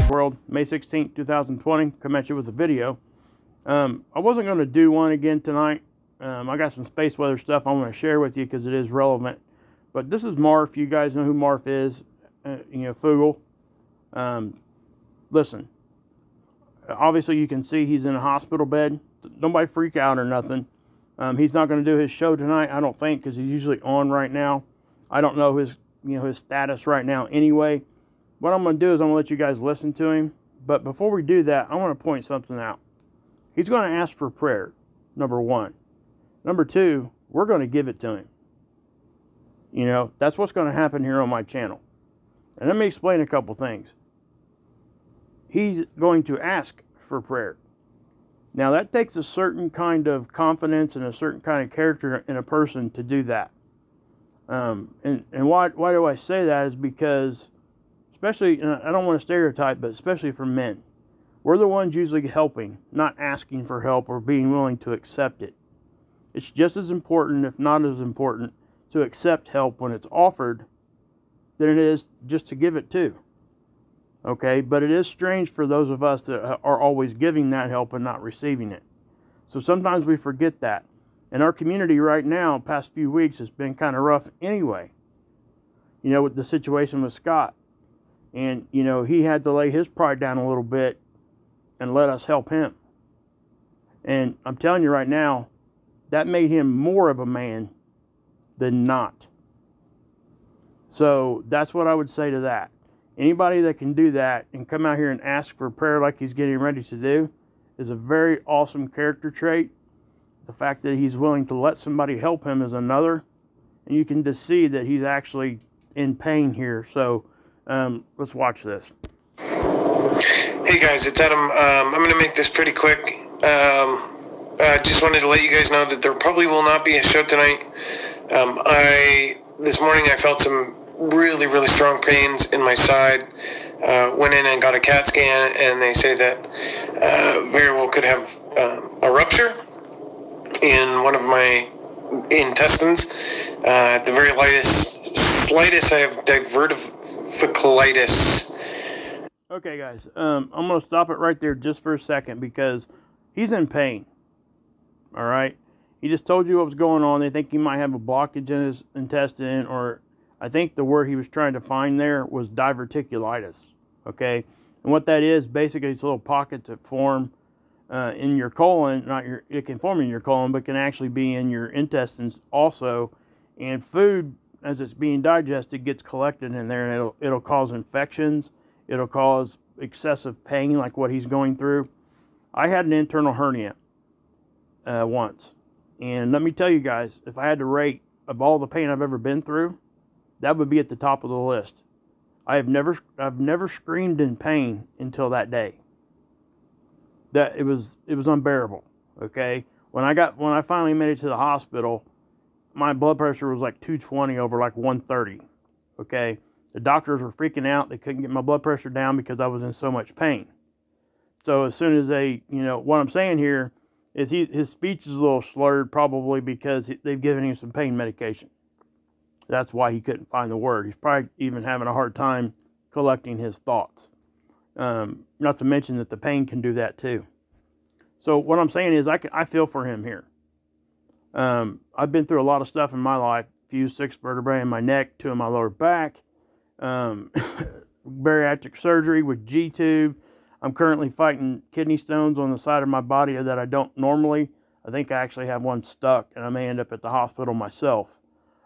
World, May 16th, 2020. Come at you with a video. I wasn't going to do one again tonight. I got some space weather stuff I want to share with you because it is relevant. But this is Marf. You guys know who Marf is. Fugel. Listen. Obviously, you can see he's in a hospital bed. Nobody freak out or nothing. He's not going to do his show tonight, I don't think, because he's usually on right now. I don't know his status right now anyway. What I'm going to do is I'm going to let you guys listen to him. But before we do that, I want to point something out. He's going to ask for prayer, number one. Number two, we're going to give it to him. That's what's going to happen here on my channel. And let me explain a couple things. He's going to ask for prayer. Now, that takes a certain kind of confidence and a certain kind of character in a person to do that. And why do I say that is because, especially, and I don't want to stereotype, but especially for men, we're the ones usually helping, not asking for help or being willing to accept it. It's just as important, if not as important, to accept help when it's offered than it is just to give it to. Okay, but it is strange for those of us that are always giving that help and not receiving it. So sometimes we forget that. And our community right now, past few weeks, has been kind of rough anyway. With the situation with Scott. And, he had to lay his pride down a little bit and let us help him. And I'm telling you right now, that made him more of a man than not. So that's what I would say to that. Anybody that can do that and come out here and ask for prayer like he's getting ready to do is a very awesome character trait. The fact that he's willing to let somebody help him is another. And you can just see that he's actually in pain here. So let's watch this. Hey guys, it's Adam. I'm going to make this pretty quick. I just wanted to let you guys know that there probably will not be a show tonight. This morning I felt some really strong pains in my side. Went in and got a CAT scan, and they say that very well could have a rupture in one of my intestines. At the very slightest, I have diverticulitis. Okay, guys, I'm going to stop it right there just for a second because he's in pain. All right? He just told you what was going on. They think he might have a blockage in his intestine, or I think the word he was trying to find there was diverticulitis. Okay? And what that is, basically, it's little pockets that form in your colon. It can form in your colon, but can actually be in your intestines also. And food, as it's being digested, gets collected in there, and it'll cause infections. It'll cause excessive pain, like what he's going through. I had an internal hernia once. And let me tell you guys, if I had to rate of all the pain I've ever been through, that would be at the top of the list. I've never screamed in pain until that day. That it was unbearable. Okay, when I finally made it to the hospital, my blood pressure was like 220 over like 130. Okay, the doctors were freaking out. They couldn't get my blood pressure down because I was in so much pain. So as soon as they, what I'm saying here is his speech is a little slurred, probably because they've given him some pain medication. That's why he couldn't find the word. He's probably even having a hard time collecting his thoughts. Not to mention that the pain can do that too. So what I'm saying is I feel for him here. I've been through a lot of stuff in my life. Fused 6 vertebrae in my neck, 2 in my lower back. Bariatric surgery with G-tube. I'm currently fighting kidney stones on the side of my body that I don't normally. I think I actually have one stuck, and I may end up at the hospital myself.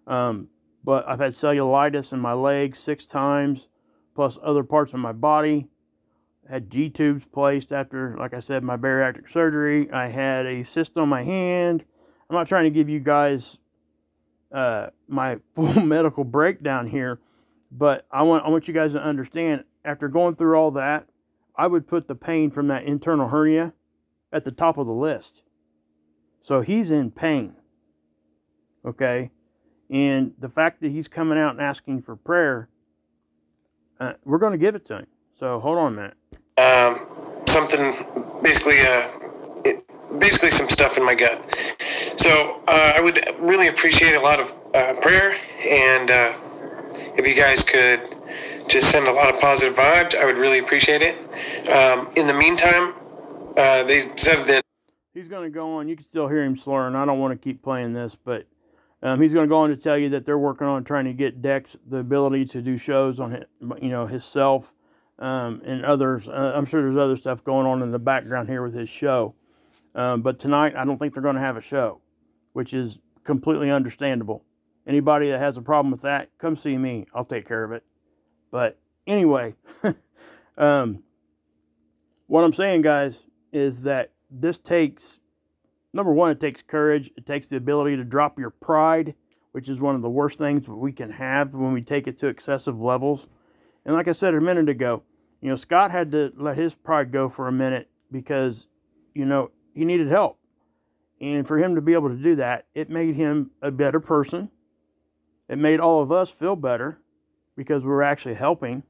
But I've had cellulitis in my leg 6 times, plus other parts of my body. I had G-tubes placed after, like I said, my bariatric surgery. I had a cyst on my hand. I'm not trying to give you guys my full medical breakdown here, but I want you guys to understand, after going through all that, I would put the pain from that internal hernia at the top of the list. So he's in pain. Okay? And the fact that he's coming out and asking for prayer, we're going to give it to him. So hold on a minute. Basically some stuff in my gut. So I would really appreciate a lot of prayer and if you guys could just send a lot of positive vibes, I would really appreciate it. In the meantime, they said that he's going to go on. You can still hear him slurring. I don't want to keep playing this, but he's going to go on to tell you that they're working on trying to get Dex the ability to do shows on himself and others. I'm sure there's other stuff going on in the background here with his show. But tonight, I don't think they're going to have a show, which is completely understandable. Anybody that has a problem with that, come see me. I'll take care of it. But anyway, what I'm saying, guys, is that this takes, number one, it takes courage. It takes the ability to drop your pride, which is one of the worst things we can have when we take it to excessive levels. And like I said a minute ago, Scott had to let his pride go for a minute because, he needed help. And for him to be able to do that, it made him a better person. It made all of us feel better because we were actually helping.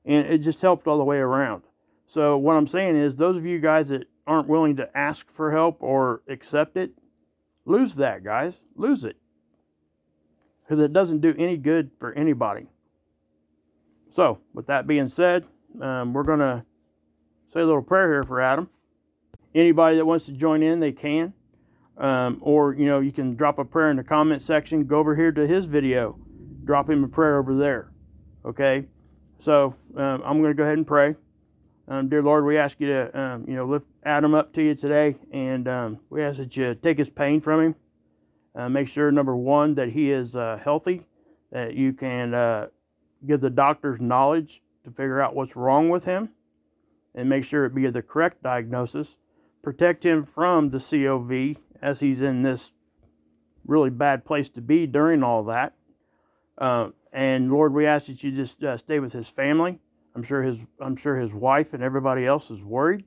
And it just helped all the way around. So what I'm saying is, those of you guys that aren't willing to ask for help or accept it, lose that, guys. Lose it. Because it doesn't do any good for anybody. So, with that being said, we're going to say a little prayer here for Adam. Anybody that wants to join in, they can. Or, you can drop a prayer in the comment section. Go over here to his video. Drop him a prayer over there. Okay? So, I'm going to go ahead and pray. Dear Lord, we ask you to, lift Adam up to you today. And we ask that you take his pain from him. Make sure, number one, that he is healthy. That you can give the doctors knowledge to figure out what's wrong with him. And make sure it be the correct diagnosis. Protect him from the COV as he's in this really bad place to be during all that. And Lord, we ask that you just stay with his family. I'm sure his wife and everybody else is worried.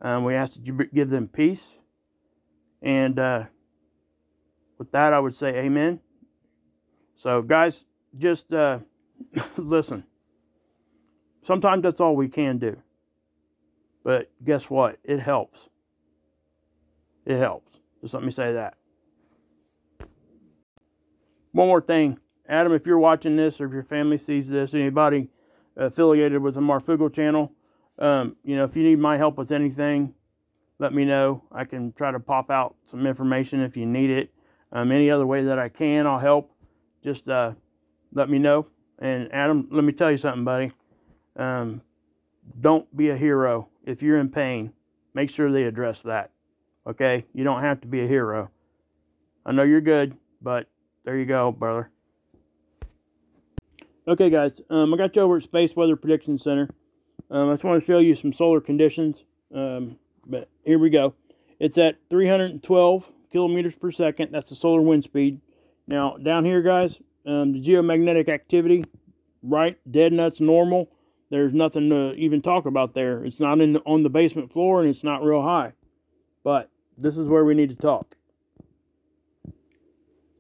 We ask that you give them peace. And with that, I would say amen. So guys, just listen. Sometimes that's all we can do. But guess what? It helps. It helps. Just let me say that. One more thing. Adam, if you're watching this, or if your family sees this, anybody affiliated with the Marf channel, if you need my help with anything, let me know. I can try to pop out some information if you need it. Any other way that I can, I'll help. Just let me know. And Adam, let me tell you something, buddy. Don't be a hero. If you're in pain, make sure they address that. Okay? You don't have to be a hero. I know you're good, but there you go, brother. Okay, guys. I got you over at Space Weather Prediction Center. I just want to show you some solar conditions. But here we go. It's at 312 kilometers per second. That's the solar wind speed. Now, down here, guys, the geomagnetic activity, right, dead nuts normal. There's nothing to even talk about there. It's not on the basement floor, and it's not real high. But this is where we need to talk.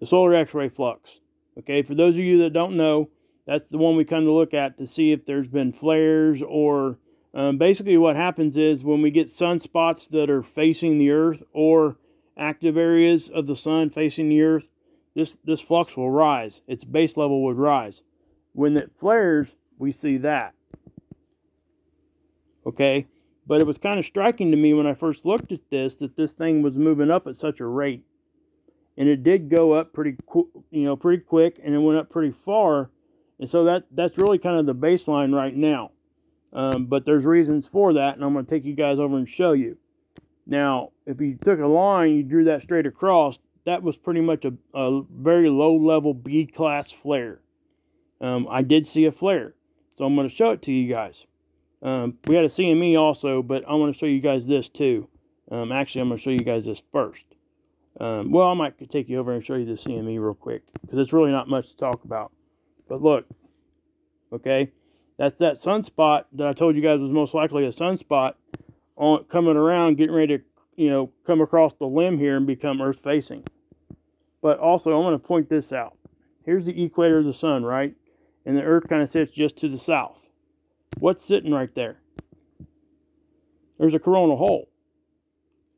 The solar X-ray flux. Okay, for those of you that don't know, that's the one we come to look at to see if there's been flares or basically what happens is when we get sunspots that are facing the Earth or active areas of the sun facing the Earth, this flux will rise. Its base level would rise. When it flares, we see that. Okay, but it was kind of striking to me when I first looked at this that this thing was moving up at such a rate, and it did go up pretty quick, and it went up pretty far, and so that's really kind of the baseline right now. But there's reasons for that, and I'm going to take you guys over and show you. Now, if you took a line, you drew that straight across, that was pretty much a very low-level B-class flare. I did see a flare, so I'm going to show it to you guys. We had a CME also, but I want to show you guys this too. Actually, I'm going to show you guys this first. Well, I might take you over and show you the CME real quick, because it's really not much to talk about. But look, okay, that's that sunspot that I told you guys was most likely a sunspot coming around, getting ready to, come across the limb here and become Earth-facing. But also, I'm going to point this out. Here's the equator of the sun, right? And the Earth kind of sits just to the south. What's sitting right there? There's a coronal hole.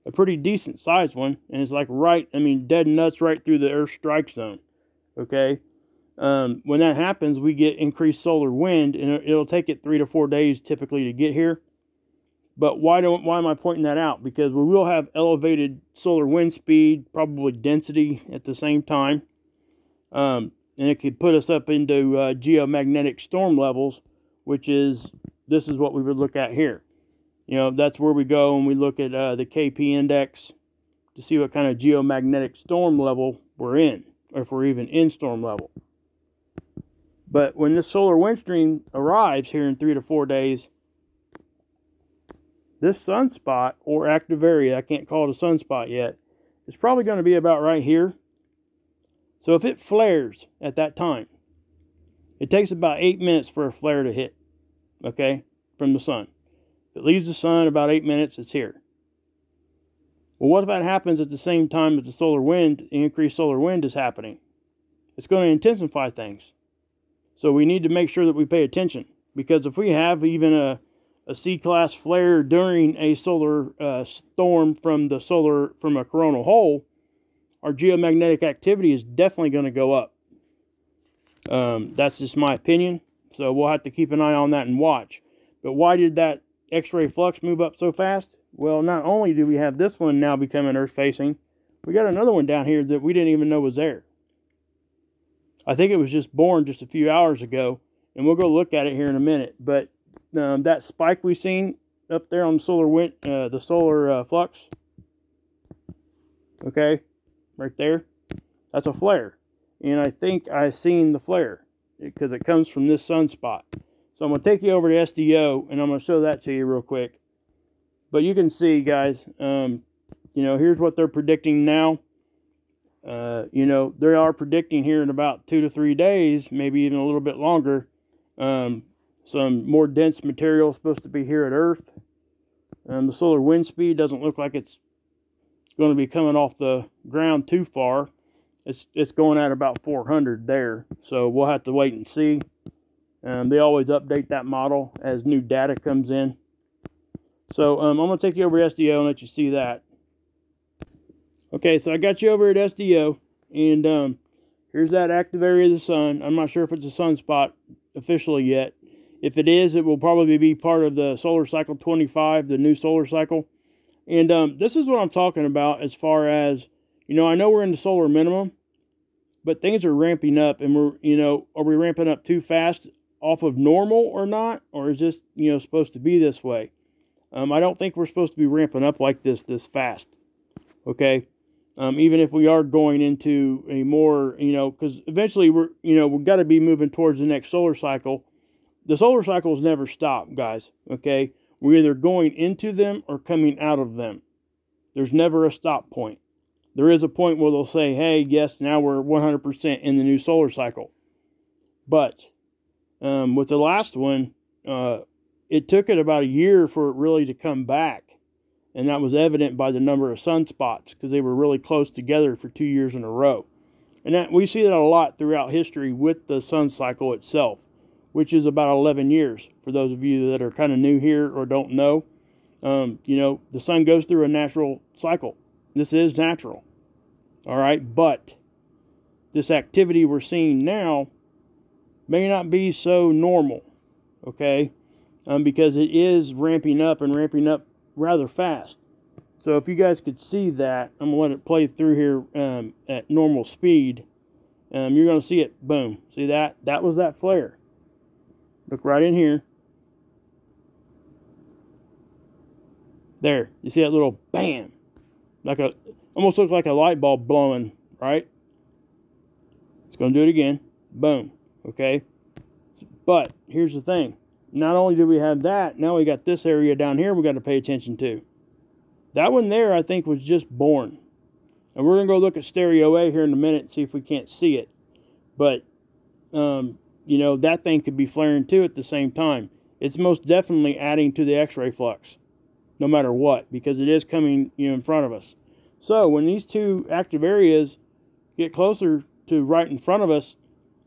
A pretty decent sized one. And it's like dead nuts right through the Earth strike zone. Okay? When that happens, we get increased solar wind, and it'll take it 3 to 4 days typically to get here. But why am I pointing that out? Because we will have elevated solar wind speed, probably density at the same time. And it could put us up into geomagnetic storm levels, which is, this is what we would look at here. You know, that's where we go and we look at the KP index to see what kind of geomagnetic storm level we're in, or if we're even in storm level. But when this solar wind stream arrives here in 3 to 4 days, this sunspot or active area, I can't call it a sunspot yet, is probably going to be about right here. So if it flares at that time, it takes about 8 minutes for a flare to hit, okay, from the sun. If it leaves the sun about 8 minutes, it's here. Well, what if that happens at the same time that the solar wind, the increased solar wind is happening? It's going to intensify things. So we need to make sure that we pay attention, because if we have even a C-class flare during a solar storm from a coronal hole, our geomagnetic activity is definitely going to go up. That's just my opinion. So we'll have to keep an eye on that and watch. But why did that X-ray flux move up so fast? Well, not only do we have this one now becoming Earth-facing, we got another one down here that we didn't even know was there. I think it was just born just a few hours ago, and we'll go look at it here in a minute. But that spike we've seen up there on the solar wind, the solar flux, okay, right there, that's a flare. And I think I've seen the flare because it comes from this sunspot. So I'm going to take you over to SDO, and I'm going to show that to you real quick. But you can see, guys, you know, here's what they're predicting now. You know, they are predicting here in about 2 to 3 days, maybe even a little bit longer, some more dense material supposed to be here at Earth. The solar wind speed doesn't look like it's going to be coming off the ground too far. It's going at about 400 there, so we'll have to wait and see. They always update that model as new data comes in. So I'm going to take you over to SDO and let you see that. Okay, so I got you over at SDO, and here's that active area of the sun. I'm not sure if it's a sunspot officially yet. If it is, it will probably be part of the solar cycle 25, the new solar cycle. And this is what I'm talking about as far as, you know, I know we're in the solar minimum, but things are ramping up, and we're, you know, are we ramping up too fast off of normal or not? Or is this, you know, supposed to be this way? I don't think we're supposed to be ramping up like this fast, okay? Even if we are going into a more, you know, because eventually we've got to be moving towards the next solar cycle. The solar cycles never stop, guys, okay? We're either going into them or coming out of them. There's never a stop point. There is a point where they'll say, hey, yes, now we're 100% in the new solar cycle. But with the last one, it took it about a year for it really to come back. And that was evident by the number of sunspots, because they were really close together for 2 years in a row. And that, we see that a lot throughout history with the sun cycle itself, which is about 11 years. For those of you that are kind of new here or don't know, you know, the sun goes through a natural cycle. This is natural. All right, but this activity we're seeing now may not be so normal, okay? Because it is ramping up and ramping up rather fast. So if you guys could see that, I'm going to let it play through here at normal speed. You're going to see it, boom. See that? That was that flare. Look right in here. There. You see that little bam? Almost looks like a light bulb blowing, right? It's going to do it again. Boom. Okay? But here's the thing. Not only do we have that, now we got this area down here we got to pay attention to. That one there, I think, was just born. And we're going to go look at stereo A here in a minute and see if we can't see it. But, you know, that thing could be flaring too at the same time. It's most definitely adding to the X-ray flux, no matter what, because it is coming, you know, in front of us. So when these two active areas get closer to right in front of us,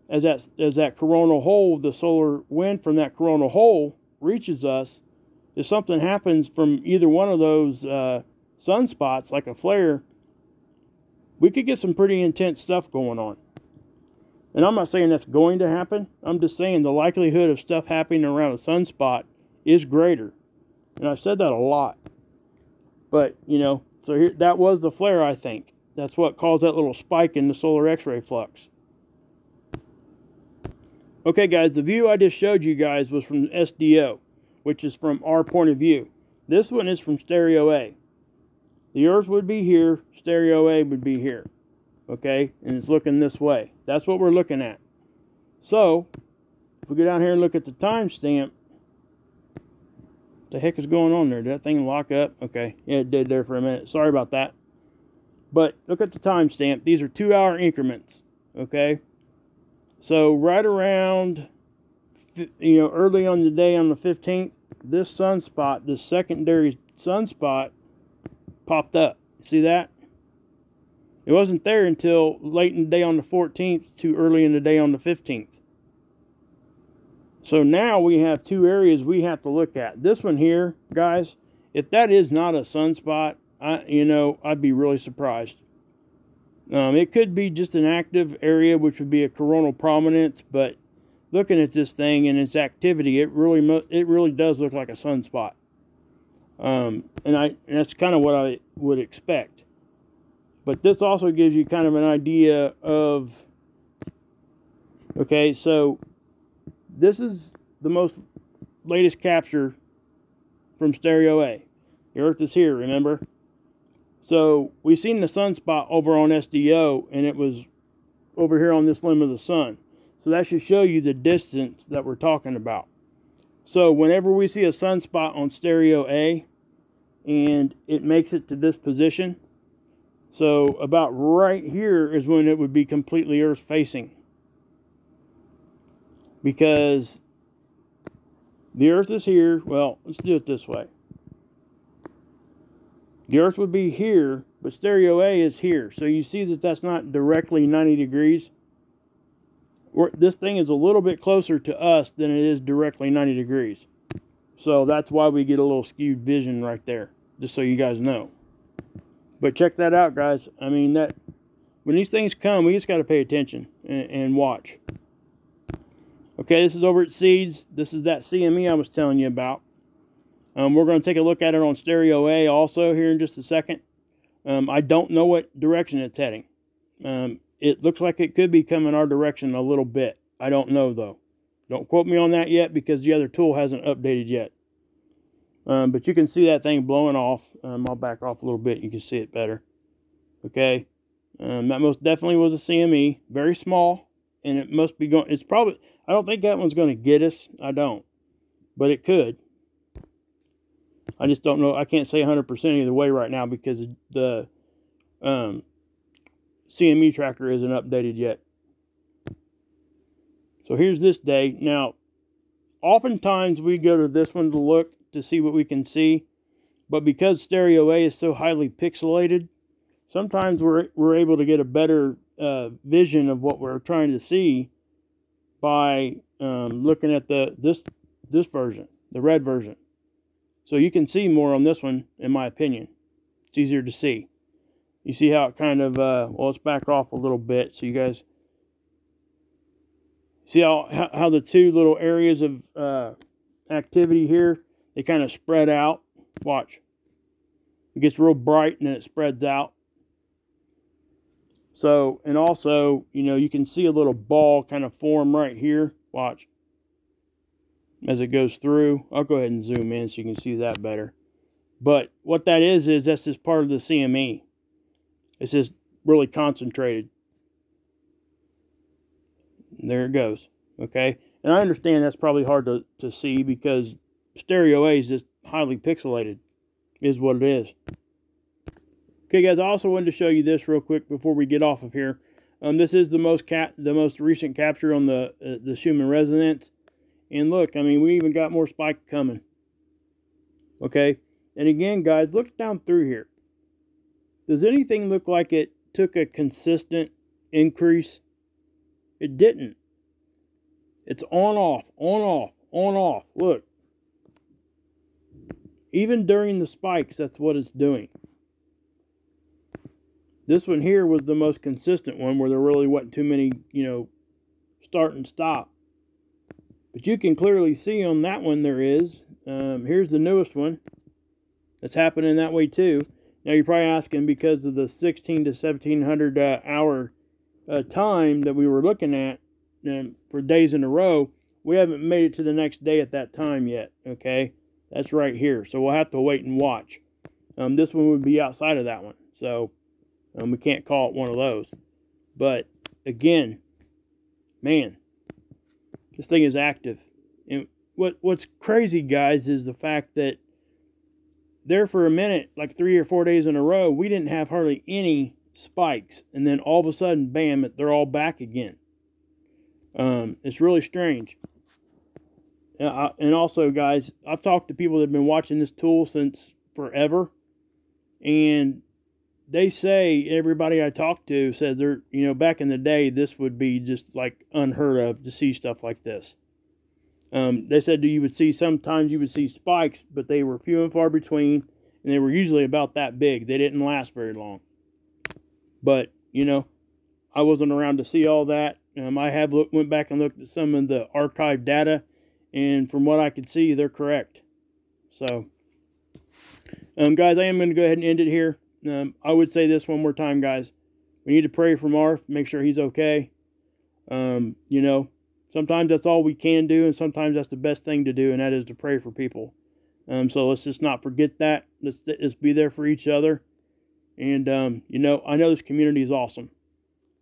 as that coronal hole, the solar wind from that coronal hole reaches us, if something happens from either one of those sunspots, like a flare, we could get some pretty intense stuff going on. And I'm not saying that's going to happen. I'm just saying the likelihood of stuff happening around a sunspot is greater. And I've said that a lot. But, you know, so here, that was the flare, I think. That's what caused that little spike in the solar X-ray flux. Okay, guys, the view I just showed you guys was from SDO, which is from our point of view. This one is from stereo A. The Earth would be here, stereo A would be here. Okay, and it's looking this way. That's what we're looking at. So, if we go down here and look at the timestamp, what the heck is going on there? Did that thing lock up? Okay, yeah, it did there for a minute. Sorry about that. But look at the timestamp. These are 2-hour increments. Okay, so right around, you know, early on the day on the 15th, this sunspot, this secondary sunspot, popped up. See that? It wasn't there until late in the day on the 14th to early in the day on the 15th. So now we have two areas we have to look at. This one here, guys, if that is not a sunspot, I'd be really surprised. It could be just an active area, which would be a coronal prominence, but looking at this thing and its activity, it really does look like a sunspot. And that's kind of what I would expect. But this also gives you kind of an idea of, okay, so this is the most latest capture from stereo A. The Earth is here, remember? So we've seen the sunspot over on SDO, and it was over here on this limb of the sun. So that should show you the distance that we're talking about. So whenever we see a sunspot on stereo A, and it makes it to this position, so about right here is when it would be completely Earth facing. Because the Earth is here. Well, let's do it this way. The Earth would be here, but stereo A is here. So you see that that's not directly 90 degrees. This thing is a little bit closer to us than it is directly 90 degrees. So that's why we get a little skewed vision right there. Just so you guys know. But check that out, guys. I mean, when these things come, we just got to pay attention and watch. Okay, this is over at Seeds. This is that CME I was telling you about. We're going to take a look at it on stereo A also here in just a second. I don't know what direction it's heading. It looks like it could be coming our direction a little bit. I don't know, though. Don't quote me on that yet because the other tool hasn't updated yet. But you can see that thing blowing off. I'll back off a little bit. You can see it better. Okay. That most definitely was a CME. Very small. And it must be going... It's probably... I don't think that one's going to get us. I don't. But it could. I just don't know. I can't say 100% either way right now because the CME tracker isn't updated yet. So here's this day. Now, oftentimes we go to this one to look to see what we can see, but because stereo A is so highly pixelated, sometimes we're able to get a better vision of what we're trying to see by looking at this version, the red version. So you can see more on this one, in my opinion. It's easier to see. You see how it kind of well, let's back off a little bit so you guys see how the two little areas of activity here, they kind of spread out. Watch. It gets real bright and then it spreads out. So, and also, you can see a little ball kind of form right here. Watch. As it goes through. I'll go ahead and zoom in so you can see that better. But what that is that's just part of the CME. It's just really concentrated. And there it goes. Okay. And I understand that's probably hard to see because stereo A is just highly pixelated, is what it is. Okay, guys, I also wanted to show you this real quick before we get off of here. This is the most recent capture on the Schumann resonance. And look, I mean, we even got more spike coming. Okay, and again, guys, look down through here. Does anything look like it took a consistent increase? It didn't. It's on, off, on, off, on, off. Look. Even during the spikes, that's what it's doing. This one here was the most consistent one where there really wasn't too many, start and stop. But you can clearly see on that one there is. Here's the newest one. That's happening that way too. Now you're probably asking because of the 16 to 1700 hour time that we were looking at for days in a row. We haven't made it to the next day at that time yet. Okay, that's right here. So we'll have to wait and watch. This one would be outside of that one. So we can't call it one of those. But again, man, this thing is active. And what's crazy, guys, is the fact that there for a minute, like 3 or 4 days in a row, we didn't have hardly any spikes. And then all of a sudden, bam, they're all back again. It's really strange. And also, guys, I've talked to people that have been watching this tool since forever. And they say, everybody I talk to says they're, back in the day, this would be just like unheard of to see stuff like this. They said sometimes you would see spikes, but they were few and far between, and they were usually about that big. They didn't last very long. But, I wasn't around to see all that. I have went back and looked at some of the archive data, and from what I could see, they're correct. So, guys, I am going to go ahead and end it here. I would say this one more time, guys. We need to pray for Marf, make sure he's okay. Sometimes that's all we can do, and sometimes that's the best thing to do, and that is to pray for people. So let's just not forget that. Let's be there for each other. And, I know this community is awesome.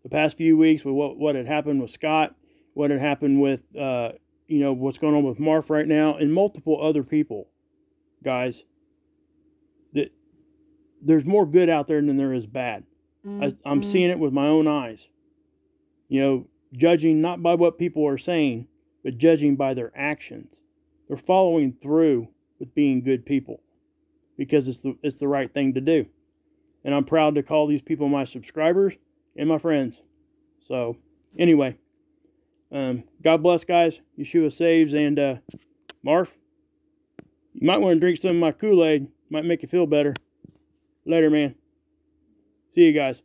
The past few weeks with what had happened with Scott, what had happened with, what's going on with Marf right now, and multiple other people, guys, that there's more good out there than there is bad. I'm seeing it with my own eyes. Judging not by what people are saying, but judging by their actions. They're following through with being good people because it's the right thing to do. And I'm proud to call these people my subscribers and my friends. So, anyway, God bless, guys. Yeshua saves. And Marf, you might want to drink some of my Kool-Aid. Might make you feel better. Later, man. See you guys.